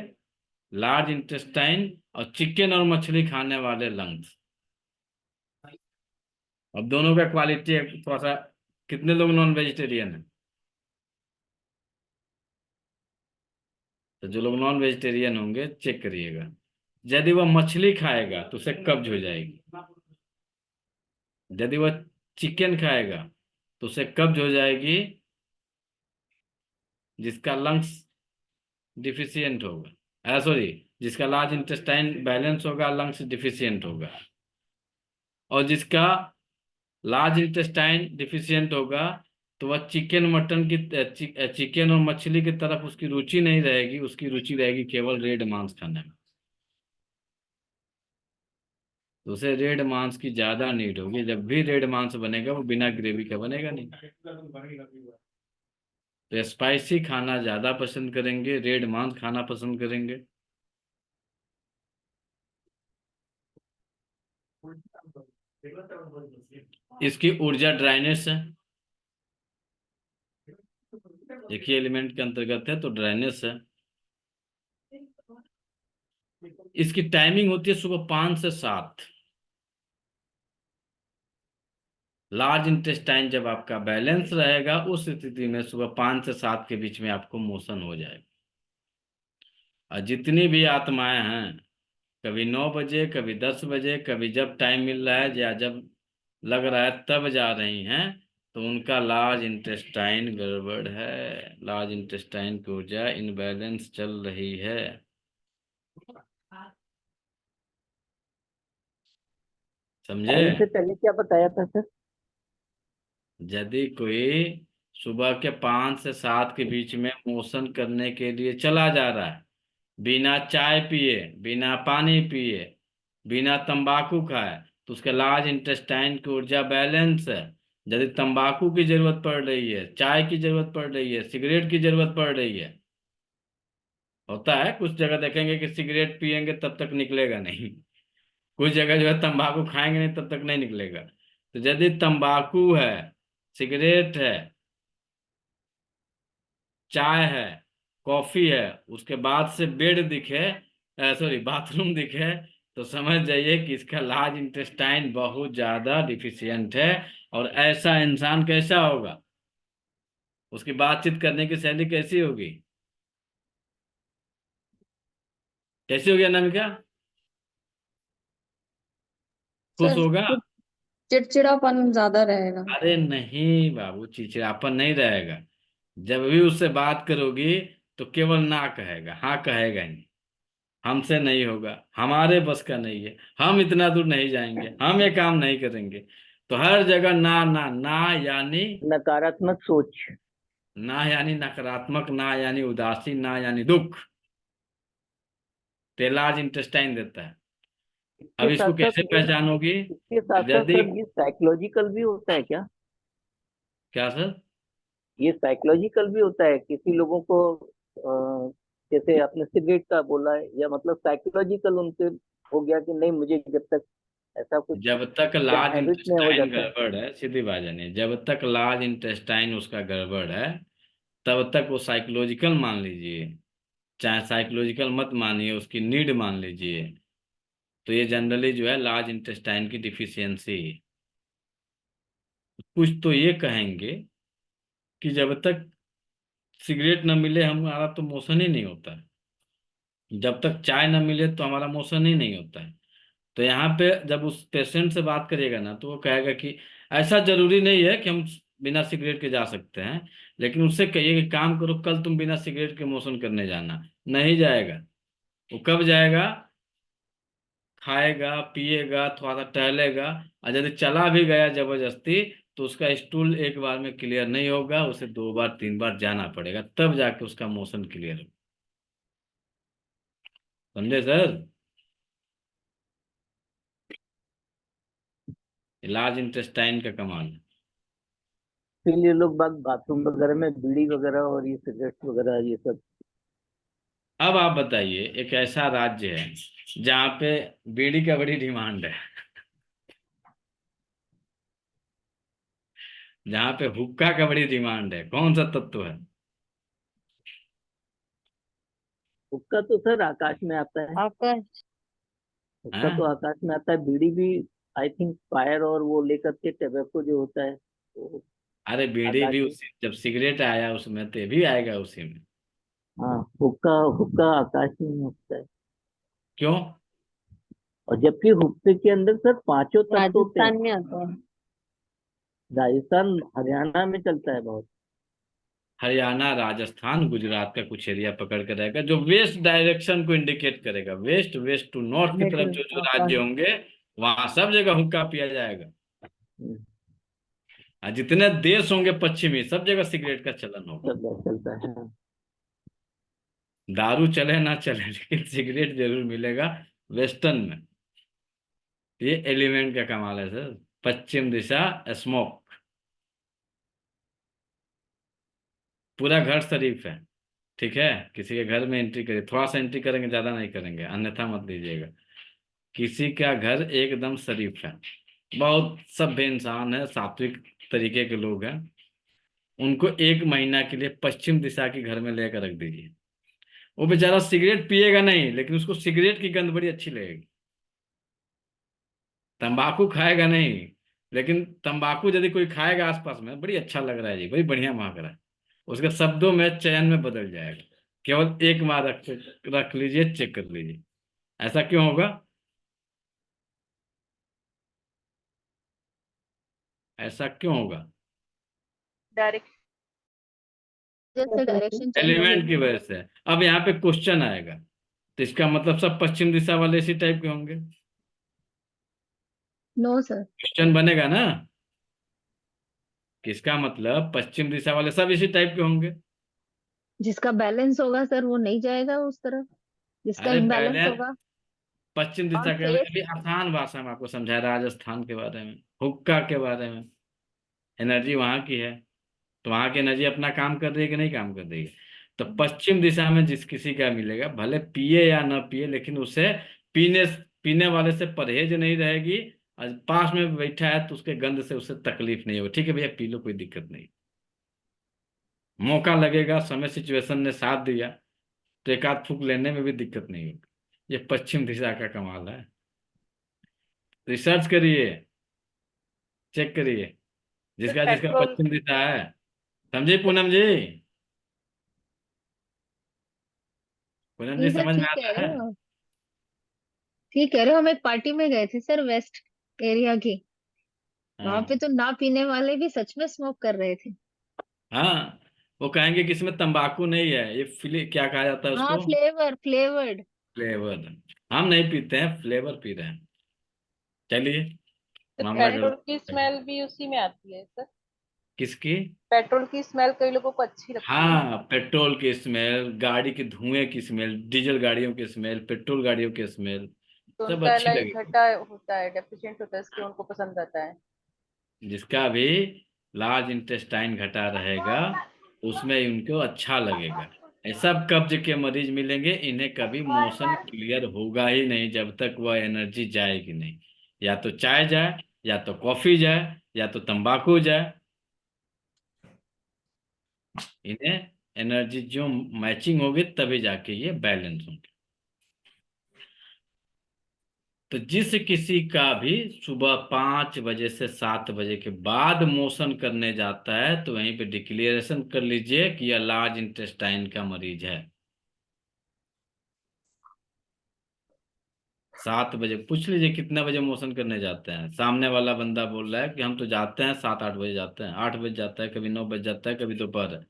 लार्ज इंटेस्टाइन, और चिकन और मछली खाने वाले लंग्स। अब दोनों का क्वालिटी थोड़ा सा, कितने लोग नॉन वेजिटेरियन है? तो जो लोग नॉन वेजिटेरियन होंगे चेक करिएगा, यदि वह मछली खाएगा तो उसे कब्ज हो जाएगी, यदि वह चिकन खाएगा तो उसे कब्ज हो जाएगी, जिसका लंग्स डिफिशियंट होगा, सॉरी, जिसका लार्ज इंटेस्टाइन बैलेंस होगा, लंग्स डिफिशियंट होगा। और जिसका लार्ज इंटेस्टाइन डिफिशियंट होगा तो वह चिकन मटन की चिकन और मछली की तरफ उसकी रुचि नहीं रहेगी, उसकी रुचि रहेगी केवल रेड मांस खाने में। तो उसे रेड मांस की ज्यादा नीड होगी। जब भी रेड मांस बनेगा वो बिना ग्रेवी का बनेगा नहीं। तो स्पाइसी खाना ज्यादा पसंद करेंगे, रेड मांस खाना पसंद करेंगे। इसकी ऊर्जा ड्राइनेस है, एक ही एलिमेंट के अंतर्गत है तो ड्राइनेस है। इसकी टाइमिंग होती है सुबह 5 से 7। लार्ज इंटेस्टाइन जब आपका बैलेंस रहेगा उस स्थिति में सुबह 5 से 7 के बीच में आपको मोशन हो जाएगा। और जितनी भी आत्माएं हैं, कभी 9 बजे, कभी 10 बजे, कभी जब टाइम मिल रहा है या जब लग रहा है तब जा रही हैं, तो उनका लार्ज इंटेस्टाइन गड़बड़ है, लार्ज इंटेस्टाइन की ऊर्जा इनबैलेंस चल रही है। समझे? टाइम से पहले क्या बताया था सर? यदि कोई सुबह के 5 से 7 के बीच में मोशन करने के लिए चला जा रहा है, बिना चाय पिए, बिना पानी पिए, बिना तंबाकू खाए, तो उसके लार्ज इंटेस्टाइन की ऊर्जा बैलेंस है। यदि तंबाकू की जरूरत पड़ रही है, चाय की जरूरत पड़ रही है, सिगरेट की जरूरत पड़ रही है, होता है कुछ जगह देखेंगे कि सिगरेट पियेंगे तब तक निकलेगा नहीं, कुछ जगह जो है तंबाकू खाएंगे नहीं तब तक नहीं निकलेगा। तो यदि तंबाकू है, सिगरेट है, चाय है, कॉफी है, उसके बाद से बेड दिखे, सॉरी बाथरूम दिखे, तो समझ जाइए कि इसका लार्ज इंटेस्टाइन बहुत ज्यादा डिफिशियंट है। और ऐसा इंसान कैसा होगा, उसकी बातचीत करने की शैली कैसी होगी, कैसी होगी अनामिका? खुश सर होगा? चिड़चिड़ापन ज्यादा रहेगा। अरे नहीं बाबू, चिड़चिड़ापन नहीं रहेगा। जब भी उससे बात करोगी तो केवल ना कहेगा, हाँ कहेगा ही नहीं। हमसे नहीं होगा, हमारे बस का नहीं है, हम इतना दूर नहीं जाएंगे, हम ये काम नहीं करेंगे। तो हर जगह ना ना ना, यानी नकारात्मक सोच। ना यानी नकारात्मक, ना यानी उदासी, ना यानी दुख, तो लार्ज इंटेस्टाइन देता है। अब इसके इसको साथ साथ कैसे पहचानोगी? इसके साथ साथ यदि, सर ये साइकोलॉजिकल भी होता है क्या? क्या सर? ये साइकोलॉजिकल भी होता है किसी लोगों को, जैसे आपने सिगरेट का बोला है, या मतलब साइकोलॉजिकल उनसे हो गया कि नहीं मुझे जब तक ऐसा कुछ, जब तक या लार्ज हैबिट में हो इंटेस्टाइन जाता है? गड़बड़ है, सीधी बात जानिए, जब तक लार्ज इंटेस्टाइन उसका गड़बड़ है, तब तक वो साइकोलॉजिकल मान लीजिए, चाहे साइकोलॉजिकल मत मानिए, उसकी नीड मान लीजिए, तो ये जनरली जो है लार्ज इंटेस्टाइन की डिफिशियंसी। कुछ तो ये कहेंगे कि जब तक सिगरेट न मिले हमारा तो मोशन ही नहीं होता है, जब तक चाय न मिले तो हमारा मोशन ही नहीं होता है। तो यहाँ पे जब उस पेशेंट से बात करिएगा ना, तो वो कहेगा कि ऐसा जरूरी नहीं है कि हम बिना सिगरेट के जा सकते हैं, लेकिन उससे कहिए कि काम करो, कल तुम बिना सिगरेट के मोशन करने जाना। नहीं जाएगा। वो कब जाएगा? खाएगा, पिएगा, थोड़ा सा टहलेगा, और यदि चला भी गया जबरदस्ती तो उसका स्टूल एक बार में क्लियर नहीं होगा, उसे 2 बार 3 बार जाना पड़ेगा, तब जाके उसका मोशन क्लियर होगा। समझे सर? लार्ज इंटेस्टाइन का कमाल है। इसीलिए लोग बाथरूम वगैरह में बीड़ी वगैरह और ये सिगरेट वगैरह ये सब। अब आप बताइए, एक ऐसा राज्य है जहाँ पे बीड़ी का बड़ी डिमांड है, जहाँ पे हुक्का का बड़ी डिमांड है, कौन सा तत्व है? हुक्का तो सर आकाश में आता है। आकाश। हुक्का तो हाँ? आकाश में आता है, बीड़ी भी आई थिंक फायर और वो लेकर के टबैको जो होता है वो अरे बीड़ी आकाश भी में। उसी, जब सिगरेट आया उसमें तो ये भी आएगा उसी में। हाँ, हुक्का हुक्का आकाश में होता है। क्यों? और जबकि हुक्के के अंदर सर 5 तत्व होते हैं। राजस्थान में आता है। राजस्थान हरियाणा में चलता है बहुत। हरियाणा, राजस्थान, गुजरात का कुछ एरिया पकड़ कर रहेगा, जो वेस्ट डायरेक्शन को इंडिकेट करेगा, वेस्ट वेस्ट टू नॉर्थ की तरफ मिडिल जो जो आकाश। राज्य होंगे वहां सब जगह हुक्का पिया जाएगा। हम्म, और जितने देश होंगे पश्चिमी, सब जगह सिगरेट का चलन होगा। सब जगह चलता है। हाँ। दारू चले ना चले, लेकिन सिगरेट जरूर मिलेगा वेस्टर्न में। ये एलिमेंट का कमाल है सर। पश्चिम दिशा स्मोक, पूरा घर शरीफ है। ठीक है, किसी के घर में एंट्री करिए, थोड़ा सा एंट्री करेंगे, ज्यादा नहीं करेंगे, अन्यथा मत लीजिएगा। किसी का घर एकदम शरीफ है, बहुत सभ्य इंसान है, सात्विक तरीके के लोग हैं, उनको 1 महीना के लिए पश्चिम दिशा के घर में लेकर रख दीजिए। वो बेचारा सिगरेट पिएगा नहीं, लेकिन उसको सिगरेट की गंध बड़ी अच्छी लगेगी। तंबाकू खाएगा नहीं, लेकिन तंबाकू यदि कोई खाएगा आसपास में, बड़ी अच्छा लग रहा है जी, बड़ी बढ़िया महक रहा है, उसके शब्दों में चयन में बदल जाएगा। केवल एक बार रख लीजिए, चेक कर लीजिए। ऐसा क्यों होगा? ऐसा क्यों होगा? डायरेक्ट जैसे डायरेक्शन चेंज हो एलिमेंट गई। की वजह से। अब यहाँ पे क्वेश्चन आएगा, तो इसका मतलब सब पश्चिम दिशा वाले इसी टाइप के होंगे। No sir. क्वेश्चन बनेगा ना, किसका मतलब पश्चिम दिशा वाले सब इसी टाइप के होंगे। जिसका बैलेंस होगा सर वो नहीं जाएगा उस तरफ, जिसका अरे इम्बैलेंस पहले होगा। पश्चिम और दिशा के, फेस। अभी आसान भाषा में आपको समझाया, राजस्थान के बारे में, हुक्का के बारे में, एनर्जी वहां की है, तो वहां की एनर्जी अपना काम कर रही है कि नहीं काम कर रही है। तो पश्चिम दिशा में जिस किसी का मिलेगा, भले पिए या ना पिए, लेकिन उसे पीने पीने वाले से परहेज नहीं रहेगी, और पास में बैठा है तो उसके गंध से उसे तकलीफ नहीं होगी। ठीक है भैया, पी लो, कोई दिक्कत नहीं, मौका लगेगा, समय सिचुएशन ने साथ दिया तो एक आध फूक लेने में भी दिक्कत नहीं होगी। ये पश्चिम दिशा का कमाल है। रिसर्च करिए, चेक करिए, सर जिसका जिसका पेट्रोल पश्चिम दिशा है। समझे पूनम जी? पूनम जी जी सर समझ में ठीक कह आता रहे है? हो। ठीक कह रहे हो, हम एक पार्टी में गए थे सर वेस्ट एरिया की। वहां हाँ पे तो ना पीने वाले भी सच में स्मोक कर रहे थे। हाँ, वो कहेंगे कि इसमें तंबाकू नहीं है, ये क्या कहा जाता है हाँ उसको? फ्लेवर्ड। फ्लेवर। हम नहीं पीते हैं, फ्लेवर पी रहे हैं। चलिए, सर मामला पेट्रोल की गड़बड़। स्मेल भी उसी में आती है सर। किसकी? पेट्रोल की स्मेल कई लोगों को अच्छी लगती है। हाँ, पेट्रोल की स्मेल, गाड़ी के धुएं की स्मेल, डीजल गाड़ियों की स्मेल, पेट्रोल गाड़ियों की स्मेल, तो सब उनका अच्छी एलआई लगेगी। घटा होता है, डेफिशिएंट होता है, इसलिए उनको पसंद आता है। जिसका भी लार्ज इंटेस्टाइन घटा रहेगा, उसमें उनको अच्छा लगेगा। ये सब कब्ज के मरीज मिलेंगे, इन्हें कभी मोशन क्लियर होगा ही नहीं जब तक वह एनर्जी जाएगी नहीं। या तो चाय जाए, या तो कॉफी जाए, या तो तंबाकू जाए, इन्हें एनर्जी जो मैचिंग होगी तभी जाके ये बैलेंस होंगे। तो जिस किसी का भी सुबह 5 बजे से 7 बजे के बाद मोशन करने जाता है तो वहीं पे डिक्लेरेशन कर लीजिए कि यह लार्ज इंटेस्टाइन का मरीज है। 7 बजे पूछ लीजिए कितने बजे मोशन करने जाते हैं। सामने वाला बंदा बोल रहा है कि हम तो जाते हैं 7-8 बजे जाते हैं, 8 बजे जाता है, कभी 9 बजे जाता है, कभी दोपहर है।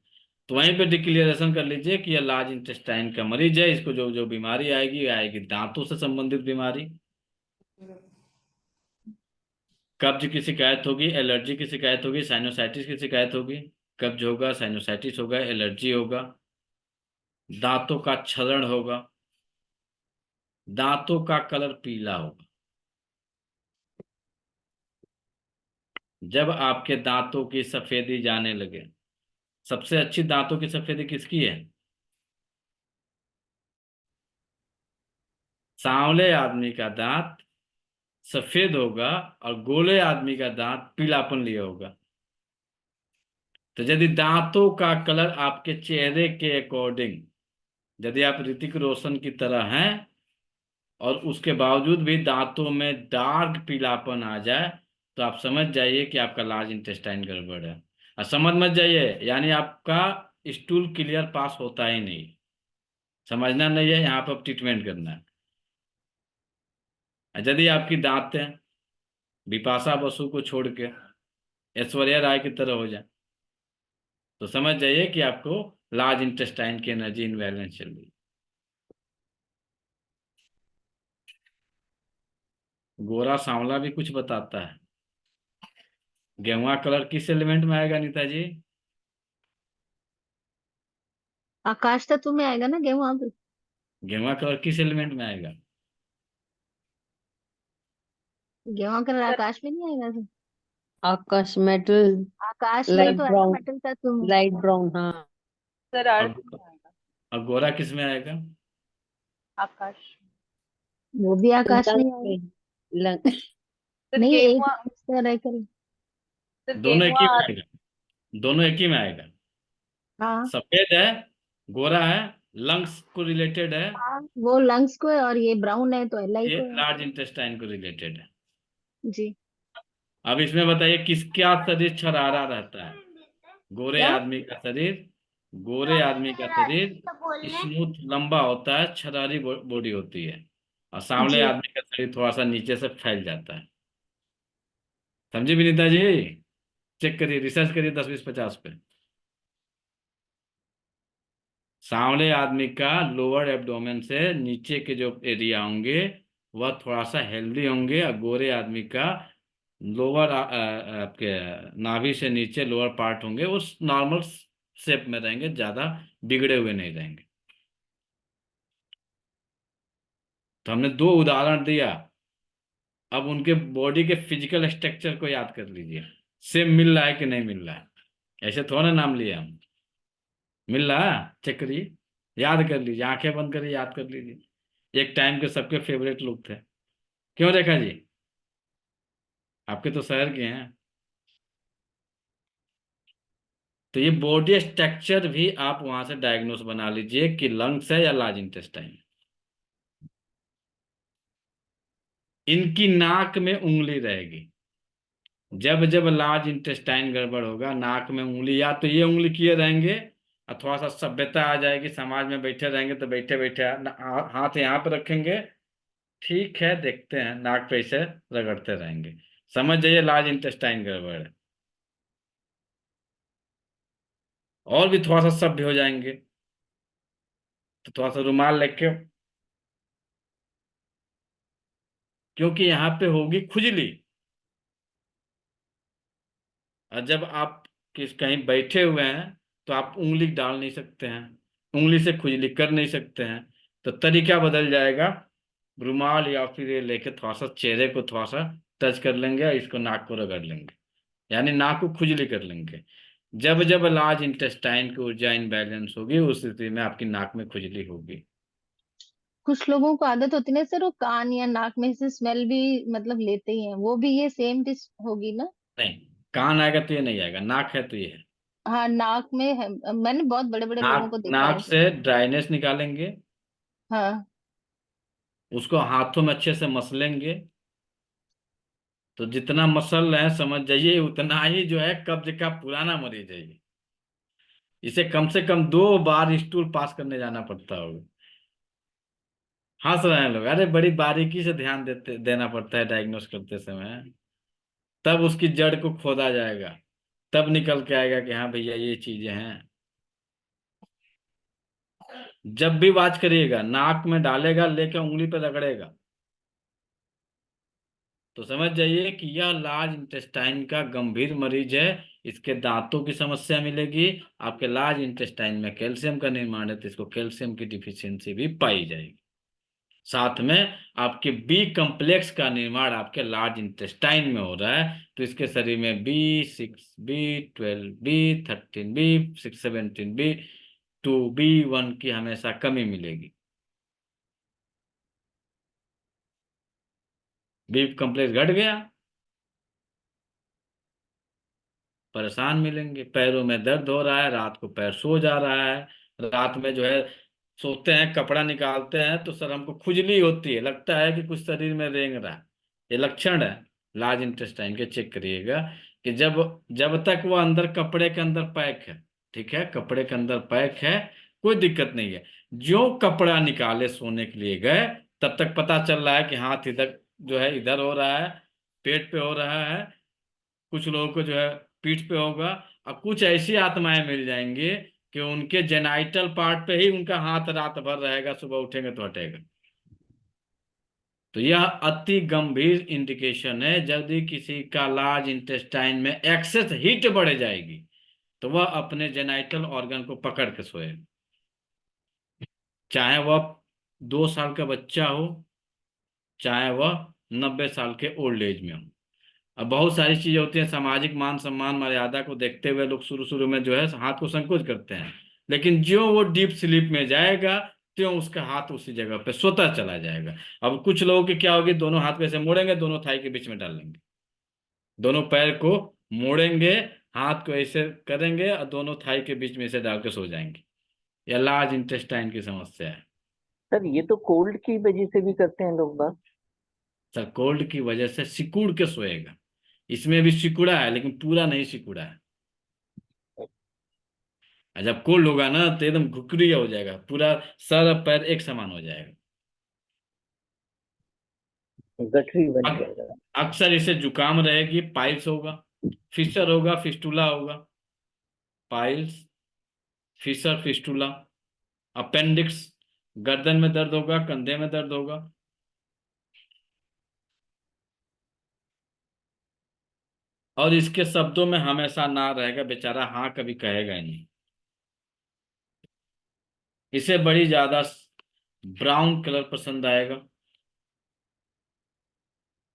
तो वहीं पे डिक्लेरेशन कर लीजिए कि यह लार्ज इंटेस्टाइन का मरीज है, इसको जो जो बीमारी आएगी आएगी दांतों से संबंधित बीमारी, कब्ज की शिकायत होगी, एलर्जी की शिकायत होगी, साइनोसाइटिस की शिकायत होगी। कब्ज होगा, साइनोसाइटिस होगा, एलर्जी होगा, दांतों का क्षरण होगा, दांतों का कलर पीला होगा। जब आपके दांतों की सफेदी जाने लगे, सबसे अच्छी दांतों की सफेदी किसकी है? सांवले आदमी का दांत सफेद होगा और गोले आदमी का दांत पीलापन लिया होगा। तो यदि दांतों का कलर आपके चेहरे के अकॉर्डिंग, यदि आप ऋतिक रोशन की तरह हैं और उसके बावजूद भी दांतों में डार्क पीलापन आ जाए तो आप समझ जाइए कि आपका लार्ज इंटेस्टाइन गड़बड़ है। और समझ मत जाइए यानी आपका स्टूल क्लियर पास होता ही नहीं। समझना नहीं है, यहाँ पर ट्रीटमेंट करना है। यदि आपकी दांतें बिपाशा बसु को छोड़ के ऐश्वर्या राय की तरह हो जाए तो समझ जाइए कि आपको लार्ज इंटेस्टाइन की एनर्जी इनबैलेंस चल रही है। गोरा सांवला भी कुछ बताता है। गेहुआ कलर किस एलिमेंट में आएगा नीता जी? आकाश तत्व में आएगा ना गेहूं भी। गेहुआ कलर किस एलिमेंट में आएगा? गेहूं कलर आकाश में नहीं आएगा सर? आकाश मेटल, आकाश में लाइट तो आएगा ब्राउन, मेटल तत्व में। लाइट ब्राउन, हाँ। सर और, अर्थ में आएगा। और गोरा किस में आएगा? आकाश। वो भी आकाश में ही लंग आएगा। में, लंग। सर नहीं, एक गेहुआ, सर है कल। सर दोनों एक गेहुआ ही में आएगा, दोनों एक ही में आएगा। हाँ सफेद है, गोरा है, लंग्स को रिलेटेड है, हाँ, वो लंग्स को है और ये ब्राउन है तो एलआई ये को है। लार्ज इंटेस्टाइन को रिलेटेड है। जी। अब इसमें बताइए किसका शरीर छरारा रहता है? गोरे क्या? आदमी का शरीर, गोरे आदमी का शरीर स्मूथ लंबा होता है, छरारी बॉडी होती है। और सांवले जी। आदमी का शरीर थोड़ा सा नीचे से फैल जाता है। समझे विनीता जी? चेक करिए, रिसर्च करिए 10-20-50 पे। सांवले आदमी का लोअर एब्डोमेन से नीचे के जो एरिया होंगे वह थोड़ा सा हेल्दी होंगे, और गोरे आदमी का लोअर आपके नाभि से नीचे लोअर पार्ट होंगे उस नॉर्मल शेप में रहेंगे, ज्यादा बिगड़े हुए नहीं रहेंगे। तो हमने 2 उदाहरण दिया। अब उनके बॉडी के फिजिकल स्ट्रक्चर को याद कर लीजिए, सेम मिल रहा है कि नहीं मिल रहा है। ऐसे थोड़ा ना नाम लिए हम, मिल रहा है, चेक करिए, याद कर लीजिए, आंखें बंद करिए, याद कर लीजिए। एक टाइम के सबके फेवरेट लोग थे। क्यों रेखा जी? आपके तो शहर के हैं। तो ये बॉडी स्ट्रक्चर भी आप वहां से डायग्नोस बना लीजिए कि लंग्स है या लार्ज इंटेस्टाइन। इनकी नाक में उंगली रहेगी। जब जब लार्ज इंटेस्टाइन गड़बड़ होगा नाक में उंगली, या तो ये उंगली किए रहेंगे और थोड़ा सा सभ्यता आ जाएगी, समाज में बैठे रहेंगे तो बैठे बैठे हाथ यहाँ पे रखेंगे, ठीक है देखते हैं, नाक पे इसे रगड़ते रहेंगे, समझ जाइए लार्ज इंटेस्टाइन गड़बड़ है। और भी थोड़ा सा सभ्य हो जाएंगे तो थोड़ा सा रुमाल लेके, क्योंकि यहाँ पे होगी खुजली। और जब आप कहीं बैठे हुए हैं तो आप उंगली डाल नहीं सकते हैं, उंगली से खुजली कर नहीं सकते हैं, तो तरीका बदल जाएगा। रुमाल या फिर ये लेके थोड़ा सा चेहरे को थोड़ा सा टच कर लेंगे और इसको नाक को रगड़ लेंगे, यानी नाक को खुजली कर लेंगे। जब जब लार्ज इंटेस्टाइन की ऊर्जा इनबैलेंस होगी उस स्थिति में आपकी नाक में खुजली होगी। कुछ लोगों को आदत होती है ना सर, वो कान या नाक में से स्मेल भी मतलब लेते ही हैं, वो भी ये सेम डिश होगी ना? नहीं, कान आएगा तो ये नहीं आएगा, नाक है तो ये है। हाँ नाक में है, मैंने बहुत बड़े बड़े लोगों नाक को देखा नाक है से ड्राइनेस निकालेंगे, हाँ उसको हाथों में अच्छे से मसलेंगे। तो जितना मसल है समझ जाइए उतना ही जो है कब्ज का पुराना मरीज है ये। इसे कम से कम 2 बार स्टूल पास करने जाना पड़ता होगा। हंस रहे हैं लोग, अरे बड़ी बारीकी से ध्यान देना पड़ता है डायग्नोस करते समय। तब उसकी जड़ को खोदा जाएगा, तब निकल के आएगा कि हाँ भैया ये चीजें हैं। जब भी वाच करिएगा नाक में डालेगा लेकर उंगली पे रगड़ेगा तो समझ जाइए कि यह लार्ज इंटेस्टाइन का गंभीर मरीज है। इसके दांतों की समस्या मिलेगी। आपके लार्ज इंटेस्टाइन में कैल्शियम का निर्माण है तो इसको कैल्शियम की डिफिशियंसी भी पाई जाएगी। साथ में आपके बी कम्प्लेक्स का निर्माण आपके लार्ज इंटेस्टाइन में हो रहा है तो इसके शरीर में B6, B12, B13, B6, 17, B2, B1 की हमेशा कमी मिलेगी। बी कम्प्लेक्स घट गया, परेशान मिलेंगे। पैरों में दर्द हो रहा है, रात को पैर सो जा रहा है, रात में जो है सोते हैं कपड़ा निकालते हैं तो सर हमको खुजली होती है, लगता है कि कुछ शरीर में रेंग रहा है। ये लक्षण है लार्ज इंटेस्टाइन के, चेक करिएगा कि जब जब तक वो अंदर कपड़े के अंदर पैक है, ठीक है, कपड़े के अंदर पैक है, कोई दिक्कत नहीं है। जो कपड़ा निकाले सोने के लिए गए तब तक पता चल रहा है कि हाथ इधर जो है इधर हो रहा है, पेट पे हो रहा है, कुछ लोगों को जो है पीठ पे होगा। और कुछ ऐसी आत्माएं मिल जाएंगी कि उनके जेनाइटल पार्ट पे ही उनका हाथ रात भर रहेगा, सुबह उठेंगे तो हटेगा। तो यह अति गंभीर इंडिकेशन है। यदि किसी का लार्ज इंटेस्टाइन में एक्सेस हीट बढ़ जाएगी तो वह अपने जेनाइटल ऑर्गन को पकड़ के सोएगा, चाहे वह 2 साल का बच्चा हो, चाहे वह 90 साल के ओल्ड एज में हो। अब बहुत सारी चीजें होती हैं, सामाजिक मान सम्मान मर्यादा को देखते हुए लोग शुरू शुरू में जो है हाथ को संकोच करते हैं, लेकिन जो वो डीप स्लीप में जाएगा त्यों उसका हाथ उसी जगह पे स्वतः चला जाएगा। अब कुछ लोगों की क्या होगी, दोनों हाथ को ऐसे मोड़ेंगे, दोनों थाई के बीच में डाल लेंगे, दोनों पैर को मोड़ेंगे, हाथ को ऐसे करेंगे और दोनों थाई के बीच में ऐसे डाल के सो जाएंगे। यह लार्ज इंटेस्टाइन की समस्या है। सर ये तो कोल्ड की वजह से भी करते हैं लोग बात। सर कोल्ड की वजह से सिकुड़ के सोएगा, इसमें भी सिकुड़ा है लेकिन पूरा नहीं सिकुड़ा है। और जब कोल्ड होगा ना तो एकदम घुकरिया हो जाएगा, पूरा सर और पैर एक समान हो जाएगा। गठरी बन अक- जाएगा। अक्सर इसे जुकाम रहेगी, पाइल्स होगा, फिशर होगा, फिस्टुला होगा, पाइल्स, फिशर, फिस्टुला, अपेंडिक्स, गर्दन में दर्द होगा, कंधे में दर्द होगा। और इसके शब्दों में हमेशा ना रहेगा, बेचारा हाँ कभी कहेगा ही नहीं। इसे बड़ी ज्यादा ब्राउन कलर पसंद आएगा।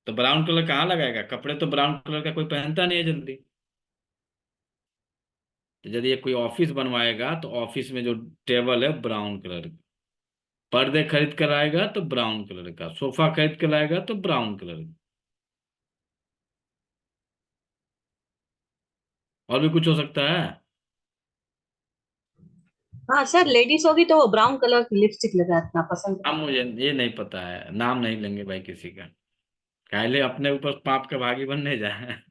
तो ब्राउन कलर कहाँ लगाएगा, कपड़े तो ब्राउन कलर का कोई पहनता नहीं है जल्दी। तो यदि ये कोई ऑफिस बनवाएगा तो ऑफिस में जो टेबल है ब्राउन कलर का, पर्दे खरीद कर आएगा तो ब्राउन कलर का, सोफा खरीद कर लाएगा तो ब्राउन कलर का। और भी कुछ हो सकता है। हाँ सर, लेडीज होगी तो वो ब्राउन कलर की लिपस्टिक लगाना पसंद अब है। मुझे ये नहीं पता है, नाम नहीं लेंगे भाई किसी का, काहे अपने ऊपर पाप का भागी बनने जाए।